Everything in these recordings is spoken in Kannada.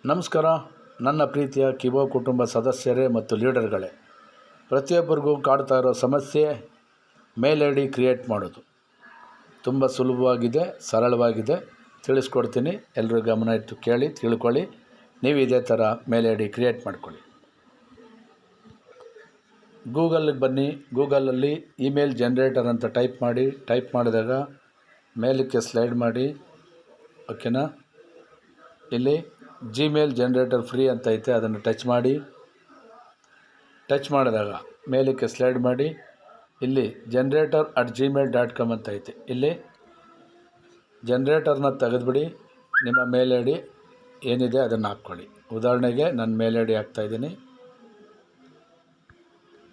ನಮಸ್ಕಾರ. ನನ್ನ ಪ್ರೀತಿಯ ಕಿಬೋ ಕುಟುಂಬ ಸದಸ್ಯರೇ ಮತ್ತು ಲೀಡರ್ಗಳೇ, ಪ್ರತಿಯೊಬ್ಬರಿಗೂ ಕಾಡ್ತಾ ಇರೋ ಸಮಸ್ಯೆ ಮೇಲ್ ಐ ಡಿ ಕ್ರಿಯೇಟ್ ಮಾಡೋದು. ತುಂಬ ಸುಲಭವಾಗಿದೆ, ಸರಳವಾಗಿದೆ, ತಿಳಿಸ್ಕೊಡ್ತೀನಿ. ಎಲ್ಲರೂ ಗಮನ ಇಟ್ಟು ಕೇಳಿ ತಿಳ್ಕೊಳ್ಳಿ. ನೀವು ಇದೇ ಥರ ಮೇಲ್ ಐ ಡಿ ಕ್ರಿಯೇಟ್ ಮಾಡ್ಕೊಳ್ಳಿ. ಗೂಗಲ್ಗೆ ಬನ್ನಿ. ಗೂಗಲಲ್ಲಿ ಇಮೇಲ್ ಜನ್ರೇಟರ್ ಅಂತ ಟೈಪ್ ಮಾಡಿದಾಗ ಮೇಲಕ್ಕೆ ಸ್ಲೈಡ್ ಮಾಡಿ. ಓಕೆನಾ? ಇಲ್ಲಿ ಜಿಮೇಲ್ ಜನ್ರೇಟರ್ ಫ್ರೀ ಅಂತ ಐತೆ, ಅದನ್ನು ಟಚ್ ಮಾಡಿದಾಗ ಮೇಲಕ್ಕೆ ಸ್ಲೈಡ್ ಮಾಡಿ. ಇಲ್ಲಿ generator@gmail.com ಅಂತ ಐತೆ. ಇಲ್ಲಿ ಜನ್ರೇಟರ್ನ ತೆಗೆದುಬಿಡಿ. ನಿಮ್ಮ ಮೇಲ್ ಐ ಡಿ ಏನಿದೆ ಅದನ್ನು ಹಾಕ್ಕೊಳ್ಳಿ. ಉದಾಹರಣೆಗೆ ನನ್ನ ಮೇಲ್ ಐ ಡಿ ಹಾಕ್ತಾಯಿದ್ದೀನಿ,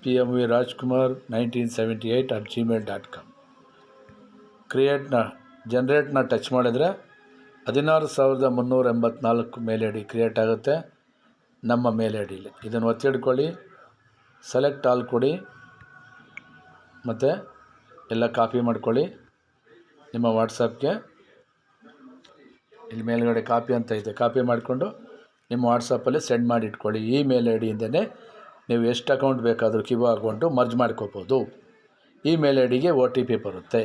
pmvrajkumar1978@gmail.com. ಜನ್ರೇಟ್ನ ಟಚ್ ಮಾಡಿದರೆ 16,384 ಮೇಲ್ ಐ ಡಿ ಕ್ರಿಯೇಟ್ ಆಗುತ್ತೆ ನಮ್ಮ ಮೇಲ್ ಐ ಡಿಲಿ. ಇದನ್ನು ಒತ್ತಿ ಹಿಡ್ಕೊಳ್ಳಿ, ಸೆಲೆಕ್ಟ್ ಆಲ್ ಕೊಡಿ, ಮತ್ತು ಎಲ್ಲ ಕಾಪಿ ಮಾಡ್ಕೊಳ್ಳಿ ನಿಮ್ಮ ವಾಟ್ಸಪ್ಗೆ. ಇಲ್ಲಿ ಮೇಲ್ಗಡೆ ಕಾಪಿ ಅಂತ ಇದೆ, ಕಾಪಿ ಮಾಡಿಕೊಂಡು ನಿಮ್ಮ ವಾಟ್ಸಪ್ಪಲ್ಲಿ ಸೆಂಡ್ ಮಾಡಿ ಇಟ್ಕೊಳ್ಳಿ. ಈ ಮೇಲ್ ಐ ಡಿಯಿಂದನೇ ನೀವು ಎಷ್ಟು ಅಕೌಂಟ್ ಬೇಕಾದರೂ ಕಿಬೋ ಅಕೌಂಟು ಮರ್ಜ್ ಮಾಡ್ಕೋಬೋದು. ಈ ಮೇಲ್ ಐ ಡಿಗೆ OTP ಬರುತ್ತೆ.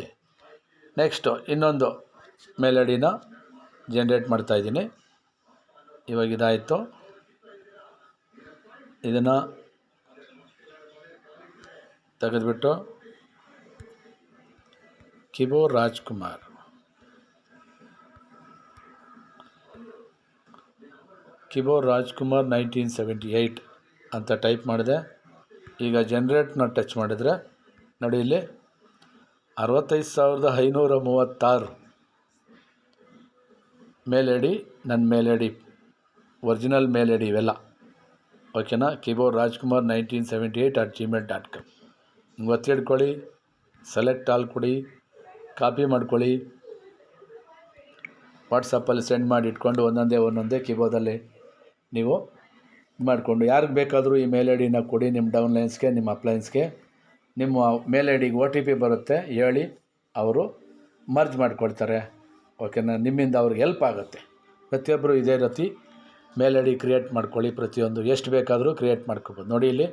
ನೆಕ್ಸ್ಟು ಇನ್ನೊಂದು ಮೇಲ್ ಐ ಡಿನ ಜನ್ರೇಟ್ ಮಾಡ್ತಾಯಿದ್ದೀನಿ. ಇವಾಗ ಇದಾಯಿತು. ಇದನ್ನು ತೆಗೆದುಬಿಟ್ಟು ಕಿಬೋ ರಾಜ್ಕುಮಾರ್ ಕಿಬೋ ರಾಜ್ಕುಮಾರ್ 1978 ಅಂತ ಟೈಪ್ ಮಾಡಿದೆ. ಈಗ ಜನ್ರೇಟ್ನ ಟಚ್ ಮಾಡಿದರೆ ನೋಡಿ, ಇಲ್ಲಿ 65,536 ಮೇಲ್ ಐ ಡಿ, ನನ್ನ mail I D, original mail I D ಇವೆಲ್ಲ. ಓಕೆನಾ? ಕಿಬೋ ರಾಜ್ಕುಮಾರ್ 1978@gmail.com. ಹಿಂಗೆ ಒತ್ತಿ ಹಿಡ್ಕೊಳ್ಳಿ, ಸೆಲೆಕ್ಟ್ ಆಲ್ ಕೊಡಿ, ಕಾಪಿ ಮಾಡ್ಕೊಳ್ಳಿ, ವಾಟ್ಸಪ್ಪಲ್ಲಿ ಸೆಂಡ್ ಮಾಡಿ ಇಟ್ಕೊಂಡು ಒಂದೊಂದೇ ಕಿಬೋದಲ್ಲಿ ನೀವು ಮಾಡಿಕೊಂಡು ಯಾರಿಗೆ ಬೇಕಾದರೂ ಈ ಮೇಲ್ ಐ ಡಿನ ಕೊಡಿ. ನಿಮ್ಮ ಡೌನ್ಲೈನ್ಸ್ಗೆ, ನಿಮ್ಮ ಅಪ್ಲೈನ್ಸ್ಗೆ ನಿಮ್ಮ ಮೇಲ್ ಐ ಡಿಗೆ OTP ಬರುತ್ತೆ, ಹೇಳಿ, ಅವರು ಮರ್ಜ್ ಮಾಡಿಕೊಡ್ತಾರೆ. ಓಕೆನಾ? ನಿಮ್ಮಿಂದ ಅವ್ರಿಗೆ ಹೆಲ್ಪ್ ಆಗುತ್ತೆ. ಪ್ರತಿಯೊಬ್ಬರು ಇದೇ ರೀತಿ ಮೇಲ್ ಐ ಡಿ ಕ್ರಿಯೇಟ್ ಮಾಡ್ಕೊಳ್ಳಿ. ಪ್ರತಿಯೊಂದು ಎಷ್ಟು ಬೇಕಾದರೂ ಕ್ರಿಯೇಟ್ ಮಾಡ್ಕೊಬೋದು. ನೋಡಿ, ಇಲ್ಲಿ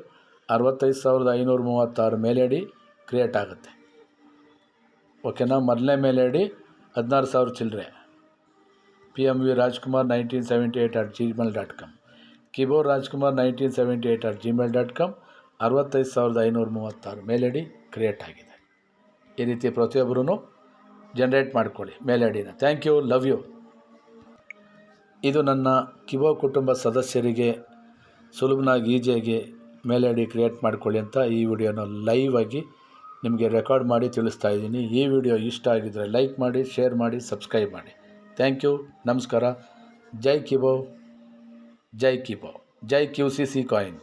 65,536 ಮೇಲ್ ಐ ಡಿ ಕ್ರಿಯೇಟ್ ಆಗುತ್ತೆ. ಓಕೆನಾ? ಮೊದಲನೇ ಮೇಲ್ ಐ ಡಿ 16,000 ಚಿಲ್ಲರೆ, pmvrajkumar 1978@gmail.com. ಕಿಬೋ Rajkumar 1978@gmail.com. 65,536 mail I D create ಆಗಿದೆ. ಈ ರೀತಿ ಪ್ರತಿಯೊಬ್ಬರೂ ಜನ್ರೇಟ್ ಮಾಡ್ಕೊಳ್ಳಿ ಮೇಲ್ ಐ ಡಿನ. Thank you, love you. ಇದು ನನ್ನ ಕಿಬೋ ಕುಟುಂಬ ಸದಸ್ಯರಿಗೆ ಸುಲಭನಾಗಿ ಈಸಿಯಾಗಿ ಮೇಲ್ ಐ ಡಿ ಕ್ರಿಯೇಟ್ ಮಾಡ್ಕೊಳ್ಳಿ ಅಂತ ಈ ವಿಡಿಯೋನ ಲೈವ್ ಆಗಿ ನಿಮಗೆ ರೆಕಾರ್ಡ್ ಮಾಡಿ ತಿಳಿಸ್ತಾ ಇದ್ದೀನಿ. ಈ ವಿಡಿಯೋ ಇಷ್ಟ ಆಗಿದ್ದರೆ ಲೈಕ್ ಮಾಡಿ, ಶೇರ್ ಮಾಡಿ, ಸಬ್ಸ್ಕ್ರೈಬ್ ಮಾಡಿ. ಥ್ಯಾಂಕ್ ಯು, ನಮಸ್ಕಾರ. ಜೈ ಕಿಬೋ, ಜೈ ಕಿಬೋ, ಜೈ QCC ಕಾಯಿನ್.